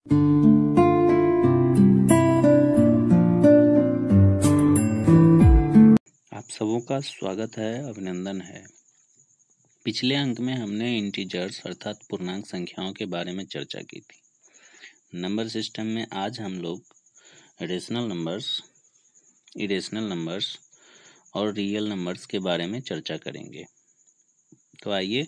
आप सबों का स्वागत है, अभिनंदन है। पिछले अंक में हमने इंटीजर्स अर्थात पूर्णांक संख्याओं के बारे में चर्चा की थी। नंबर सिस्टम में आज हम लोग रेशनल नंबर्स, इरेशनल नंबर्स और रियल नंबर्स के बारे में चर्चा करेंगे। तो आइए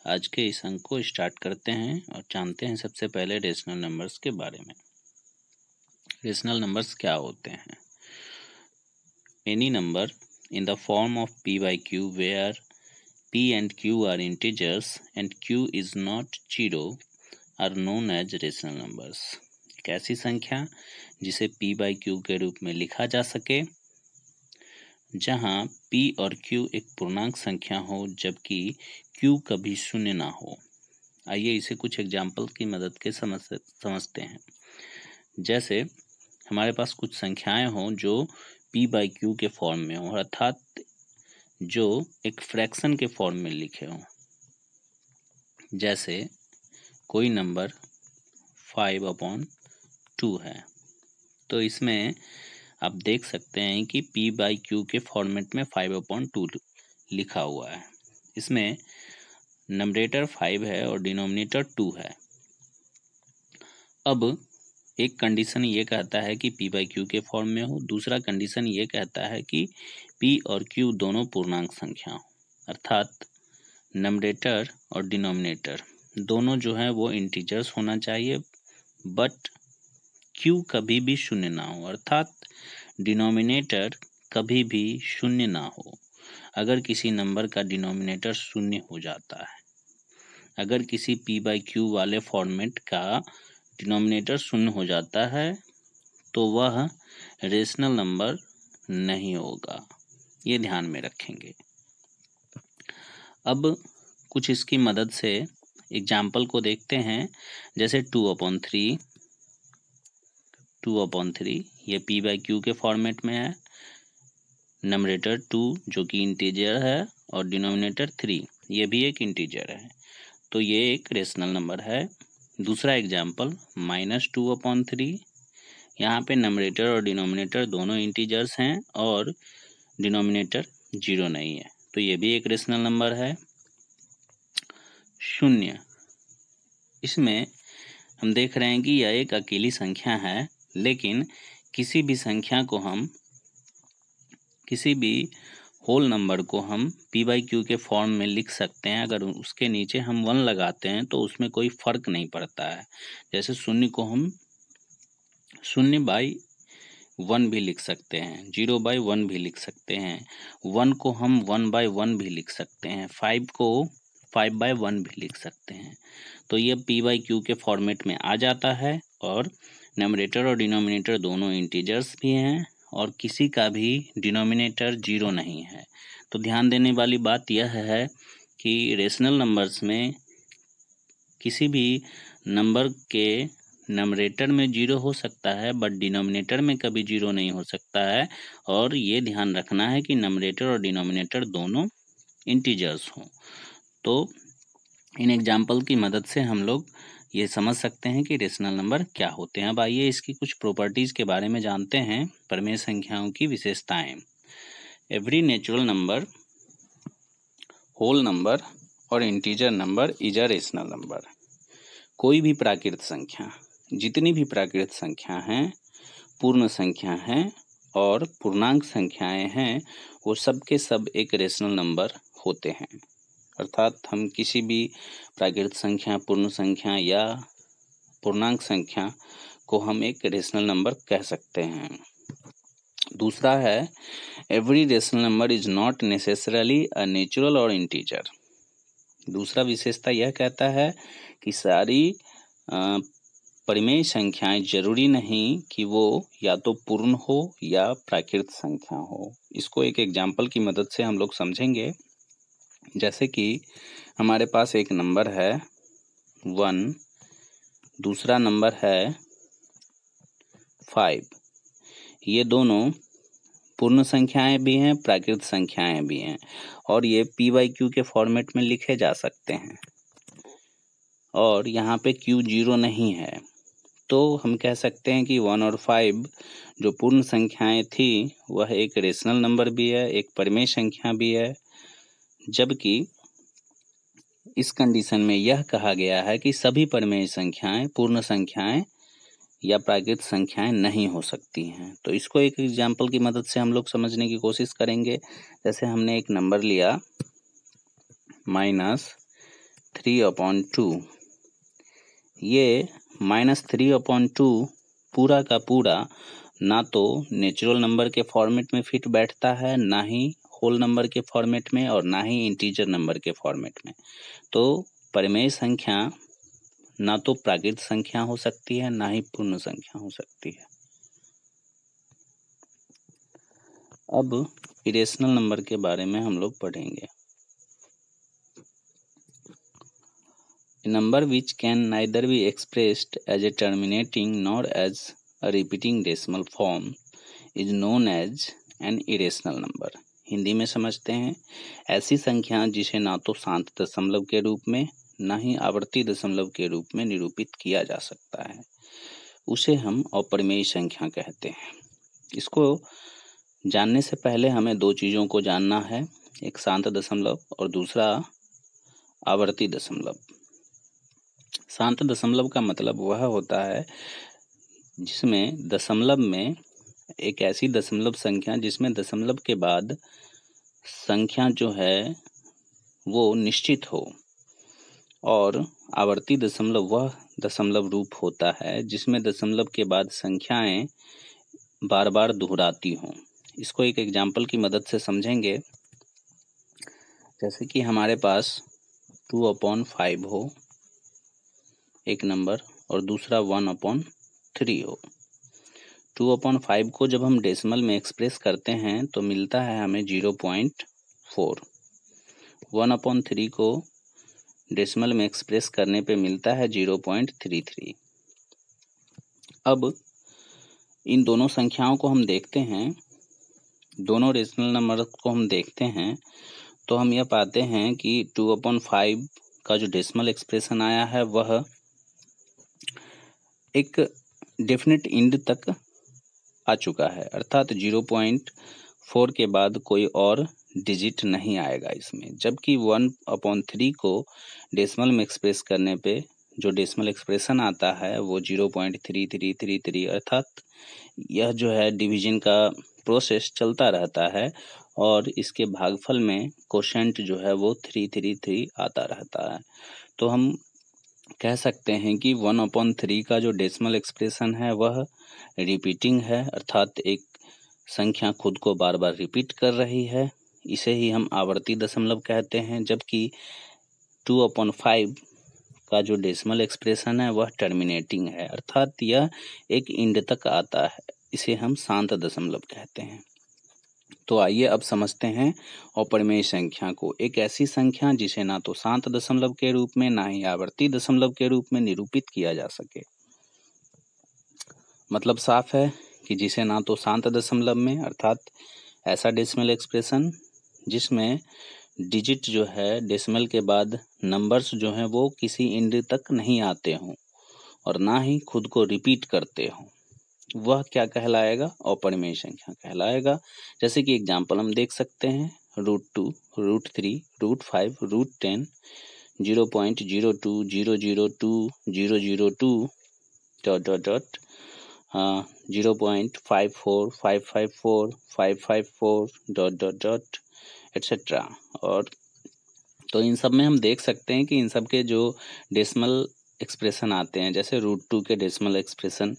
आज के इस अंक को स्टार्ट करते हैं और जानते हैं सबसे पहले रेशनल नंबर्स के बारे में। रेशनल नंबर्स क्या होते हैं? Any number in the form of p by q where p and q are integers and q is not zero are known as rational numbers। एक ऐसी संख्या जिसे p by q के रूप में लिखा जा सके जहां p और q एक पूर्णांक संख्या हो जबकि q कभी शून्य ना हो। आइए इसे कुछ एग्जाम्पल की मदद के समझते हैं। जैसे हमारे पास कुछ संख्याएं हों जो p by q के फॉर्म में हो, अर्थात जो एक फ्रैक्शन के फॉर्म में लिखे हों। जैसे कोई नंबर 5/2 है, तो इसमें आप देख सकते हैं कि p by q के फॉर्मेट में 5/2 लिखा हुआ है। इसमें नंबरेटर 5 है और डिनोमिनेटर 2 है। अब एक कंडीशन ये कहता है कि p by q के फॉर्म में हो, दूसरा कंडीशन ये कहता है कि p और q दोनों पूर्णांक संख्या हो, अर्थात नंबरेटर और डिनोमिनेटर दोनों जो है वो इंटीजर्स होना चाहिए, बट q कभी भी शून्य ना हो, अर्थात डिनोमिनेटर कभी भी शून्य ना हो। अगर किसी नंबर का डिनोमिनेटर शून्य हो जाता है, अगर किसी p by q वाले फॉर्मेट का डिनोमिनेटर शून्य हो जाता है तो वह रेशनल नंबर नहीं होगा, ये ध्यान में रखेंगे। अब कुछ इसकी मदद से एग्जाम्पल को देखते हैं। जैसे 2/3 ये p by q के फॉर्मेट में है, नंबरेटर 2 जो कि इंटीजर है और डिनोमिनेटर 3 ये भी एक इंटीजर है, तो ये एक रेशनल नंबर है। दूसरा एग्जाम्पल -2/3, यहाँ पे नंबरेटर और डिनोमिनेटर दोनों इंटीजर्स हैं और डिनोमिनेटर 0 नहीं है, तो ये भी एक रेशनल नंबर है। 0, इसमें हम देख रहे हैं कि यह एक अकेली संख्या है, लेकिन किसी भी संख्या को हम, किसी भी होल नंबर को हम p by q के फॉर्म में लिख सकते हैं। अगर उसके नीचे हम 1 लगाते हैं तो उसमें कोई फर्क नहीं पड़ता है। जैसे 0 को हम 0/1 भी लिख सकते हैं, 0/1 भी लिख सकते हैं, 1 को हम 1/1 भी लिख सकते हैं, 5 को 5/1 भी लिख सकते हैं। तो ये p by q के फॉर्मेट में आ जाता है और नंबरेटर और डिनोमिनेटर दोनों इंटीजर्स भी हैं और किसी का भी डिनोमिनेटर 0 नहीं है। तो ध्यान देने वाली बात यह है कि रेशनल नंबर्स में किसी भी नंबर के नंबरेटर में 0 हो सकता है, बट डिनोमिनेटर में कभी 0 नहीं हो सकता है। और ये ध्यान रखना है कि नंबरेटर और डिनोमिनेटर दोनों इंटीजर्स हों। तो इन एग्जाम्पल की मदद से हम लोग ये समझ सकते हैं कि रेशनल नंबर क्या होते हैं। अब आइए इसकी कुछ प्रॉपर्टीज के बारे में जानते हैं। परिमेय संख्याओं की विशेषताएं। Every natural number, whole number और integer number is a rational number. कोई भी प्राकृत संख्या, जितनी भी प्राकृत संख्या हैं, पूर्ण संख्या हैं और पूर्णांक संख्याएं हैं, वो सब के सब एक रेशनल नंबर होते हैं। अर्थात हम किसी भी प्राकृत संख्या, पूर्ण संख्या या पूर्णांक संख्या को हम एक रेशनल नंबर कह सकते हैं। दूसरा है every rational number is not necessarily a natural और इंटीजर। दूसरा विशेषता यह कहता है कि सारी परिमेय संख्याएं जरूरी नहीं कि वो या तो पूर्ण हो या प्राकृत संख्या हो। इसको एक एग्जाम्पल की मदद से हम लोग समझेंगे। जैसे कि हमारे पास एक नंबर है 1, दूसरा नंबर है 5। ये दोनों पूर्ण संख्याएं भी हैं, प्राकृत संख्याएं भी हैं और ये p by q के फॉर्मेट में लिखे जा सकते हैं। और यहाँ पे q 0 नहीं है, तो हम कह सकते हैं कि 1 और 5 जो पूर्ण संख्याएं थी वह एक रेशनल नंबर भी है, एक परिमेय संख्या भी है, जबकि इस कंडीशन में यह कहा गया है कि सभी परिमेय संख्याएं पूर्ण संख्याएं या प्राकृत संख्याएं नहीं हो सकती हैं। तो इसको एक एग्जाम्पल की मदद से हम लोग समझने की कोशिश करेंगे। जैसे हमने एक नंबर लिया -3/2। ये -3/2 पूरा का पूरा ना तो नेचुरल नंबर के फॉर्मेट में फिट बैठता है, ना ही होल नंबर के फॉर्मेट में, और ना ही इंटीजर नंबर के फॉर्मेट में। तो परिमेय संख्या ना तो प्राकृत संख्या हो सकती है, ना ही पूर्ण संख्या हो सकती है। अब इरेशनल नंबर के बारे में हम लोग पढ़ेंगे। Number which can neither be expressed as a terminating nor as a repeating decimal form is known as an irrational number। Hindi में समझते हैं, ऐसी संख्या जिसे ना तो शांत दशमलव के रूप में ना ही आवर्ती दशमलव के रूप में निरूपित किया जा सकता है, उसे हम अपरिमेय संख्या कहते हैं। इसको जानने से पहले हमें दो चीजों को जानना है, एक शांत दशमलव और दूसरा आवर्ती दशमलव। शांत दशमलव का मतलब वह होता है जिसमें दशमलव में एक ऐसी दशमलव संख्या जिसमें दशमलव के बाद संख्या जो है वो निश्चित हो, और आवर्ती दशमलव वह दशमलव रूप होता है जिसमें दशमलव के बाद संख्याएं बार बार दोहराती हों। इसको एक एग्जाम्पल की मदद से समझेंगे। जैसे कि हमारे पास 2/5 हो एक नंबर, और दूसरा 1/3 हो। 2/5 को जब हम डेसिमल में एक्सप्रेस करते हैं तो मिलता है हमें 0.4। 1/3 को डेसिमल में एक्सप्रेस करने पे मिलता है 0.33। अब इन दोनों संख्याओं को हम देखते हैं, दोनों रेशनल नंबर को हम देखते हैं, तो हम यह पाते हैं कि 2/5 का जो डेसिमल एक्सप्रेशन आया है वह एक डेफिनेट इंड तक आ चुका है, अर्थात 0.4 के बाद कोई और डिजिट नहीं आएगा इसमें। जबकि 1/3 को डेसिमल में एक्सप्रेस करने पे जो डेसिमल एक्सप्रेशन आता है वो 0.3333, अर्थात यह जो है डिवीजन का प्रोसेस चलता रहता है और इसके भागफल में कोशेंट जो है वो 333 आता रहता है। तो हम कह सकते हैं कि 1/3 का जो डेसिमल एक्सप्रेशन है वह रिपीटिंग है, अर्थात एक संख्या खुद को बार बार रिपीट कर रही है, इसे ही हम आवर्ती दशमलव कहते हैं। जबकि 2/5 का जो डेसिमल एक्सप्रेशन है वह टर्मिनेटिंग है, अर्थात यह एक इंड तक आता है, इसे हम शांत दशमलव कहते हैं। तो आइए अब समझते हैं अपरिमेय संख्या को, एक ऐसी संख्या जिसे ना तो शांत दशमलव के रूप में ना ही आवर्ती दशमलव के रूप में निरूपित किया जा सके। मतलब साफ है कि जिसे ना तो शांत दशमलव में, अर्थात ऐसा डेसिमल एक्सप्रेशन जिसमें डिजिट जो है डेसिमल के बाद नंबर्स जो हैं वो किसी इंड तक नहीं आते हों और ना ही खुद को रिपीट करते हों, वह क्या कहलाएगा? अपरिमेय संख्या कहलाएगा। जैसे कि एग्जाम्पल हम देख सकते हैं, √2, √3, √5, √10, 0.02002, 002 ... 0.54, 554, 554 ... एटसेट्रा। और तो इन सब में हम देख सकते हैं कि इन सब के जो डेसिमल एक्सप्रेशन आते हैं, जैसे √2 के डेसिमल एक्सप्रेशन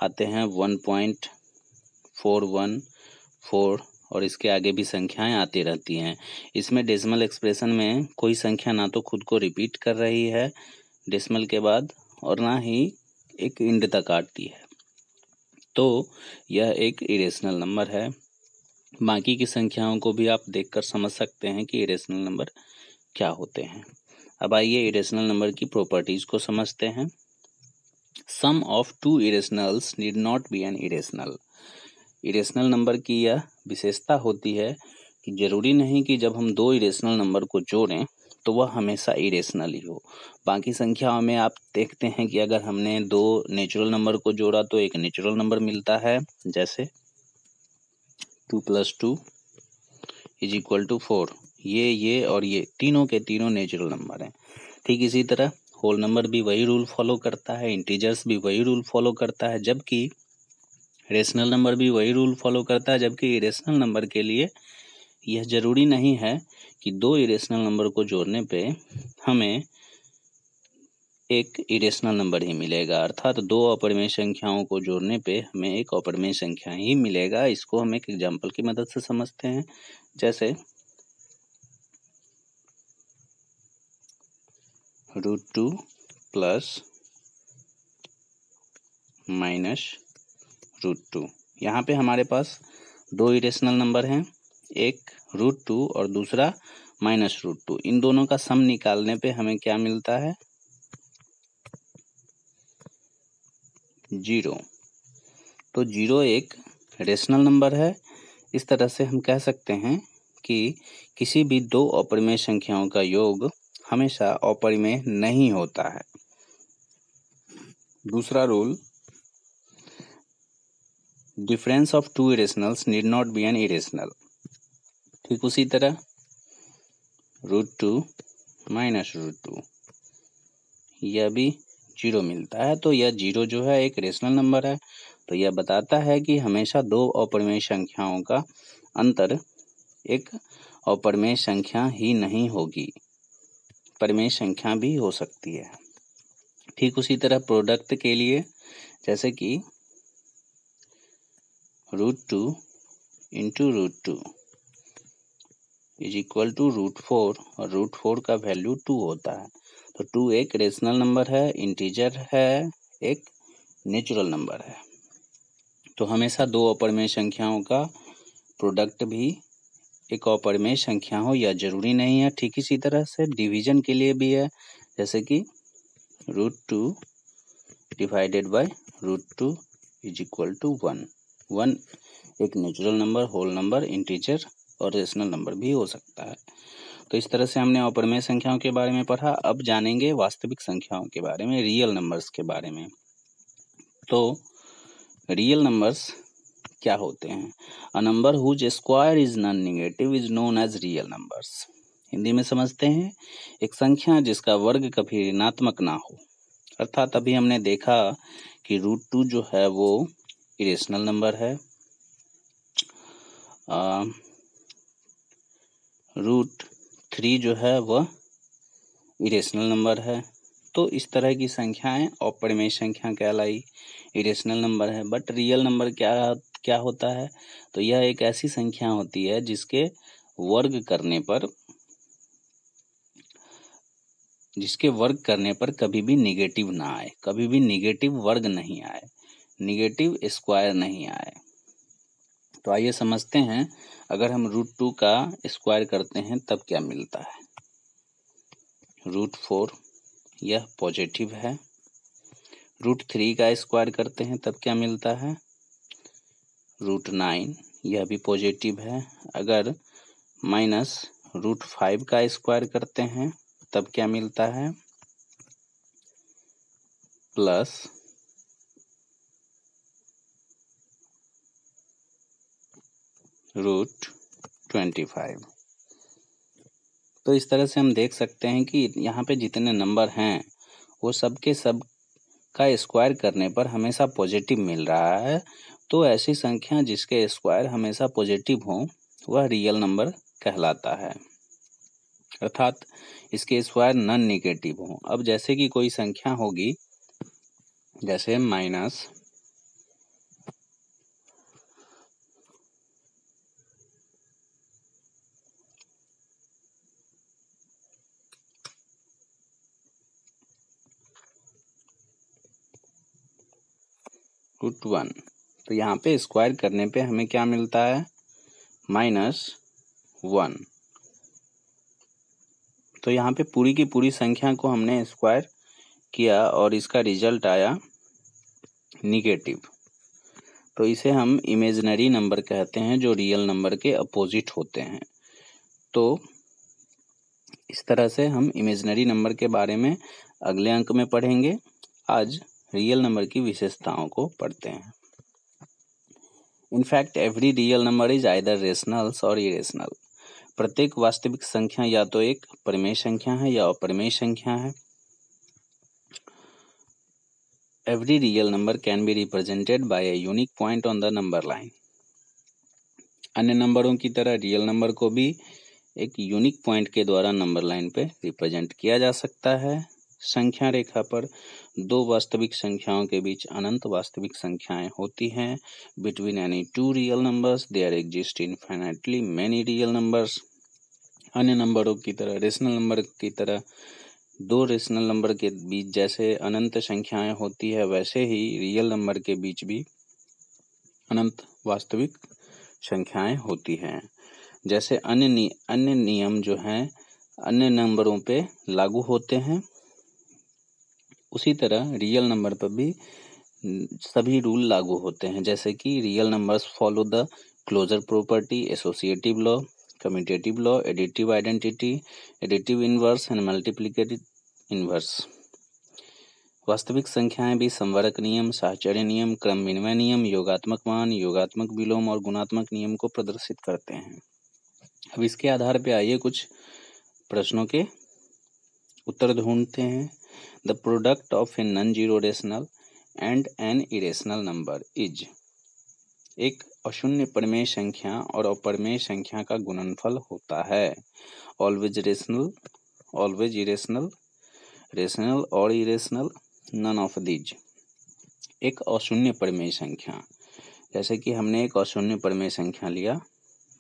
आते हैं 1.414, और इसके आगे भी संख्याएं आती रहती हैं। इसमें डेसिमल एक्सप्रेशन में कोई संख्या ना तो खुद को रिपीट कर रही है डेसिमल के बाद और ना ही एक इंड तक आती है, तो यह एक इरेशनल नंबर है। बाकी की संख्याओं को भी आप देखकर समझ सकते हैं कि इरेशनल नंबर क्या होते हैं। अब आइए इरेशनल नंबर की प्रॉपर्टीज को समझते हैं। Sum of two irrationals need not be an irrational. Irrational number की यह विशेषता होती है कि जरूरी नहीं कि जब हम दो इरेशनल नंबर को जोड़ें तो वह हमेशा इरेशनल ही हो। बाकी संख्याओं में आप देखते हैं कि अगर हमने दो नेचुरल नंबर को जोड़ा तो एक नेचुरल नंबर मिलता है, जैसे 2 + 2 = 4। ये और ये तीनों के तीनों नेचुरल नंबर हैं। ठीक इसी तरह होल नंबर भी वही रूल फॉलो करता है, इंटीजर्स भी वही रूल फॉलो करता है, जबकि रेशनल नंबर भी वही रूल फॉलो करता है। जबकि इरेशनल नंबर के लिए यह जरूरी नहीं है कि दो इरेशनल नंबर को जोड़ने पे हमें एक इरेशनल नंबर ही मिलेगा, अर्थात दो अपरिमेय संख्याओं को जोड़ने पे हमें एक अपरिमेय संख्या ही मिलेगा। इसको हम एक एग्जाम्पल की मदद से समझते हैं, जैसे √2 + -√2। यहाँ पे हमारे पास दो इरेशनल नंबर हैं, एक √2 और दूसरा -√2। इन दोनों का सम निकालने पे हमें क्या मिलता है? 0। तो 0 एक रेशनल नंबर है। इस तरह से हम कह सकते हैं कि किसी भी दो अपरिमेय संख्याओं का योग हमेशा अपरिमेय नहीं होता है। दूसरा rule, difference of two irrationals need not be an irrational. ठीक उसी तरह √2 -√2, यह भी 0 मिलता है। तो यह 0 जो है एक रेशनल नंबर है। तो यह बताता है कि हमेशा दो अपरिमेय संख्याओं का अंतर एक अपरिमेय संख्या ही नहीं होगी, परिमेय संख्या भी हो सकती है। ठीक उसी तरह प्रोडक्ट के लिए, जैसे कि √2 × √2 =√4 और √4 का वैल्यू 2 होता है। तो 2 एक रेशनल नंबर है, इंटीजर है, एक नेचुरल नंबर है। तो हमेशा दो अपरिमेय संख्याओं का प्रोडक्ट भी एक अपरिमेय संख्या हो, यह जरूरी नहीं है। ठीक इसी तरह से डिवीजन के लिए भी है, जैसे कि √2 / √2 = 1। 1 एक natural number, whole number, integer और रेशनल नंबर भी हो सकता है। तो इस तरह से हमने अपरिमेय संख्याओं के बारे में पढ़ा। अब जानेंगे वास्तविक संख्याओं के बारे में, रियल नंबर्स के बारे में। तो रियल नंबर्स क्या होते हैं? A number whose square is non negative is known as real numbers. Hindi में समझते हैं, एक संख्या जिसका वर्ग कभी ऋणात्मक ना हो। अर्थात अभी हमने देखा कि √2 जो है वो इरेशनल नंबर है, √3 जो है वह इरेशनल नंबर है। तो इस तरह की संख्याएं अपरिमेय संख्या कहलाई, इरेशनल नंबर है। बट रियल नंबर क्या होता है? तो यह एक ऐसी संख्या होती है जिसके वर्ग करने पर कभी भी निगेटिव ना आए, कभी भी निगेटिव वर्ग नहीं आए, निगेटिव स्क्वायर नहीं आए। तो आइए समझते हैं, अगर हम √2 का स्क्वायर करते हैं तब क्या मिलता है? √4, यह पॉजिटिव है। √3 का स्क्वायर करते हैं तब क्या मिलता है? √9, यह भी पॉजिटिव है। अगर -√5 का स्क्वायर करते हैं तब क्या मिलता है? +√25। तो इस तरह से हम देख सकते हैं कि यहाँ पे जितने नंबर हैं वो सब के सब का स्क्वायर करने पर हमेशा पॉजिटिव मिल रहा है। तो ऐसी संख्या जिसके स्क्वायर हमेशा पॉजिटिव हो वह रियल नंबर कहलाता है, अर्थात इसके स्क्वायर नॉन नेगेटिव हो। अब जैसे कि कोई संख्या होगी, जैसे √1, तो यहाँ पे स्क्वायर करने पे हमें क्या मिलता है? -1। तो यहाँ पे पूरी की पूरी संख्या को हमने स्क्वायर किया और इसका रिजल्ट आया निगेटिव। तो इसे हम इमेजिनरी नंबर कहते हैं, जो रियल नंबर के अपोजिट होते हैं। तो इस तरह से हम इमेजिनरी नंबर के बारे में अगले अंक में पढ़ेंगे। आज रियल नंबर की विशेषताओं को पढ़ते हैं। In fact every real number is either rationals और इरेशनल। प्रत्येक वास्तविक संख्या या तो एक परिमेय संख्या है या अपरिमेय संख्या है। Every real number can be represented by a unique point on the number line. अन्य नंबरों की तरह रियल नंबर को भी एक यूनिक पॉइंट के द्वारा नंबर लाइन पे रिप्रेजेंट किया जा सकता है। संख्या रेखा पर दो वास्तविक संख्याओं के बीच अनंत वास्तविक संख्याएं होती हैं। Between any two real numbers there exist infinitely many real numbers. अन्य नंबरों की तरह रेशनल नंबर की तरह दो रेशनल नंबर के बीच जैसे अनंत संख्याएं होती है, वैसे ही रियल नंबर के बीच भी अनंत वास्तविक संख्याएं होती हैं। जैसे अन्य नियम जो हैं अन्य नंबरों पे लागू होते हैं, उसी तरह रियल नंबर पर भी सभी रूल लागू होते हैं। जैसे कि real numbers follow the closure property, associative law, commutative law, additive identity, additive inverse and multiplicative inverse. वास्तविक संख्याएं भी संवरक नियम, साहचर्य नियम, क्रम विनिमय नियम, योगात्मक मान, योगात्मक विलोम और गुणात्मक नियम को प्रदर्शित करते हैं। अब इसके आधार पे आइए कुछ प्रश्नों के उत्तर ढूंढते हैं। The product of a non zero rational and an irrational number is. एक अशून्य परिमेय संख्या और अपरिमेय संख्या का गुणनफल होता है। Always rational, always irrational, rational और इरेशनल, नन ऑफ दीज। एक अशून्य परिमेय संख्या, जैसे कि हमने एक अशून्य परिमेय संख्या लिया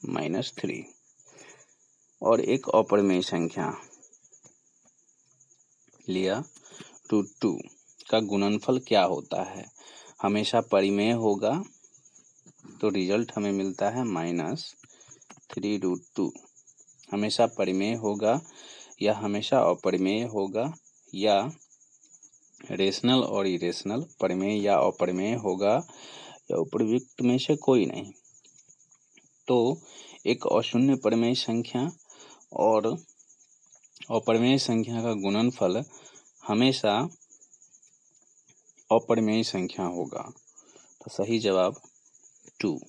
-3, और एक अपरिमेय संख्या लिया √2 का गुणनफल क्या होता है? हमेशा परिमेय होगा तो रिजल्ट हमें मिलता है -3√2। हमेशा परिमेय होगा या हमेशा अपरिमेय होगा या रेशनल और इरेशनल, परिमेय या अपरिमेय होगा या उपरोक्त में से कोई नहीं। तो एक अशून्य परिमेय संख्या और अपरिमेय संख्या का गुणनफल हमेशा अपरिमेय संख्या होगा। तो सही जवाब 2।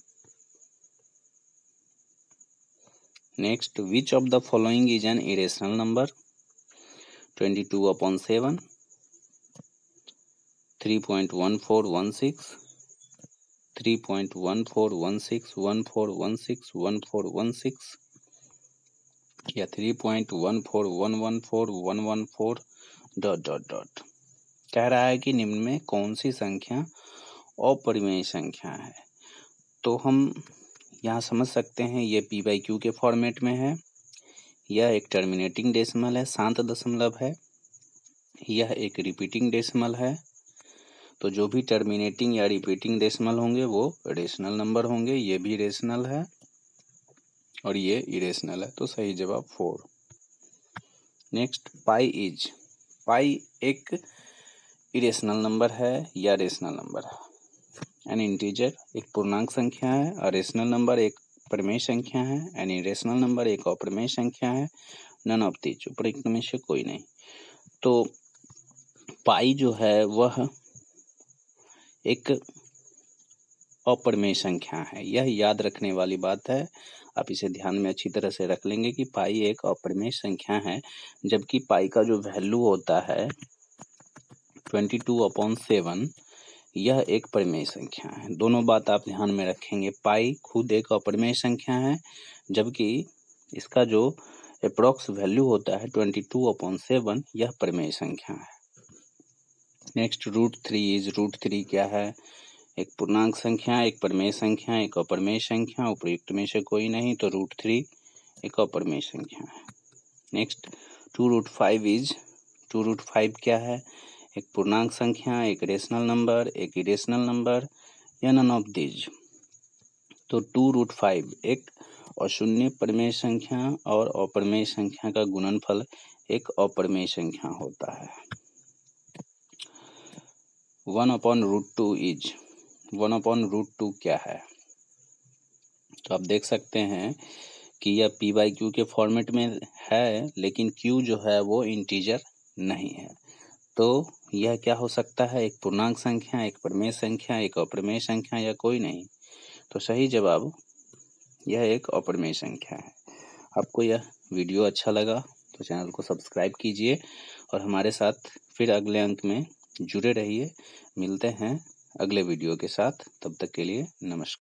Next, which of the following is an irrational number? 22/7, 3.1416, 3.1416, 1416, 1416 या 3.14114114 ... कह रहा है कि निम्न में कौन सी संख्या अपरिमेय संख्या है। तो हम यहाँ समझ सकते हैं ये p/q के फॉर्मेट में है। यह एक टर्मिनेटिंग डेसिमल है, शांत दशमलव है। यह एक रिपीटिंग डेसिमल है। तो जो भी टर्मिनेटिंग या रिपीटिंग डेसिमल होंगे वो रेशनल नंबर होंगे। ये भी रेशनल है और ये इरेशनल है। तो सही जवाब 4। Next, pi is. पाई एक इरेशनल नंबर है या रेशनल नंबर है? एन इंटीजर एक पूर्णांक संख्या है, और रेशनल नंबर एक परिमेय संख्या है, एन इरेशनल नंबर एक अपरिमेय संख्या है, नन ऑफ दीज, उपरोक्त में से कोई नहीं। तो पाई जो है वह एक अपरिमेय संख्या है। यह याद रखने वाली बात है। आप इसे ध्यान में अच्छी तरह से रख लेंगे कि पाई एक अपरिमेय संख्या है, जबकि पाई का जो वैल्यू होता है 22/7, यह एक परिमेय संख्या है। दोनों बात आप ध्यान में रखेंगे। पाई खुद एक अपरिमेय संख्या है, जबकि इसका जो अप्रोक्स वैल्यू होता है 22/7, यह परिमेय संख्या है। Next, √3 is. √3 क्या है? एक पूर्णांक संख्या, एक परिमेय संख्या, एक अपरिमेय संख्या, उपयुक्त में से कोई नहीं। तो √3 एक अपरिमेय संख्या है। Next, 2√5 is. 2√5 क्या है? एक पूर्णांक संख्या, एक रेशनल नंबर, एक इरेशनल नंबर, या नन ऑफ दीज। तो 2√5 एक अशून्य परिमेय संख्या और अपरिमेय संख्या का गुणनफल एक अपरिमेय संख्या होता है। 1/√2 इज। 1/√2 क्या है? तो आप देख सकते हैं कि यह पी बाई क्यू के फॉर्मेट में है, लेकिन क्यू जो है वो इंटीजर नहीं है। तो यह क्या हो सकता है, एक पूर्णांक संख्या, एक परिमेय संख्या, एक अपरिमेय संख्या, या कोई नहीं। तो सही जवाब यह एक अपरिमेय संख्या है। आपको यह वीडियो अच्छा लगा तो चैनल को सब्सक्राइब कीजिए और हमारे साथ फिर अगले अंक में जुड़े रहिए। मिलते हैं अगले वीडियो के साथ, तब तक के लिए नमस्कार।